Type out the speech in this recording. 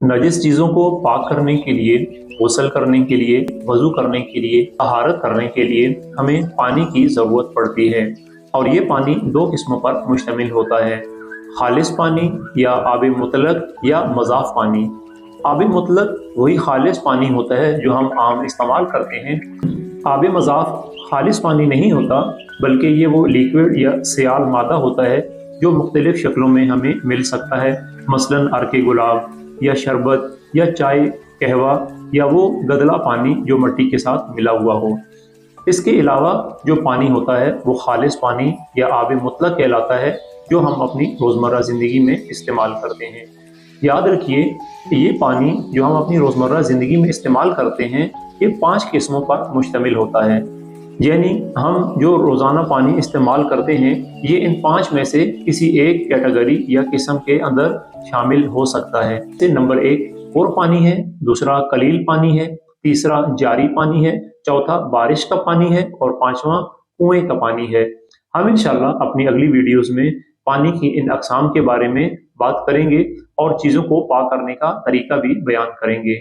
नजिस चीज़ों को पाक करने के लिए, गुस्ल करने के लिए, वज़ू करने के लिए, तहारत करने के लिए हमें पानी की ज़रूरत पड़ती है। और ये पानी दो किस्मों पर मुश्तमिल होता है, खालिस पानी या आब मुतलक या मज़ाफ़ पानी। आब मुतलक वही खालिस पानी होता है जो हम आम इस्तेमाल करते हैं। आब मज़ाफ़ खालिस पानी नहीं होता, बल्कि ये वो लिक्विड या सियाल मादा होता है जो मुख्तलिफ़ शक्लों में हमें मिल सकता है, मसलन अर्क गुलाब या शरबत या चाय, कहवा या वो गदला पानी जो मिट्टी के साथ मिला हुआ हो। इसके अलावा जो पानी होता है वो खालिस पानी या आब मुतलक कहलाता है, जो हम अपनी रोज़मर्रा ज़िंदगी में इस्तेमाल करते हैं। याद रखिए, ये पानी जो हम अपनी रोज़मर्रा ज़िंदगी में इस्तेमाल करते हैं, ये 5 किस्मों पर मुश्तमिल होता है। यानी हम जो रोज़ाना पानी इस्तेमाल करते हैं, ये इन 5 में से किसी एक कैटेगरी या किस्म के अंदर शामिल हो सकता है। जैसे नंबर 1 और पानी है, दूसरा कलील पानी है, तीसरा जारी पानी है, चौथा बारिश का पानी है और पांचवा कुएं का पानी है। हम इंशाल्लाह अपनी अगली वीडियोस में पानी की इन अक़साम के बारे में बात करेंगे और चीज़ों को पाक करने का तरीका भी बयान करेंगे।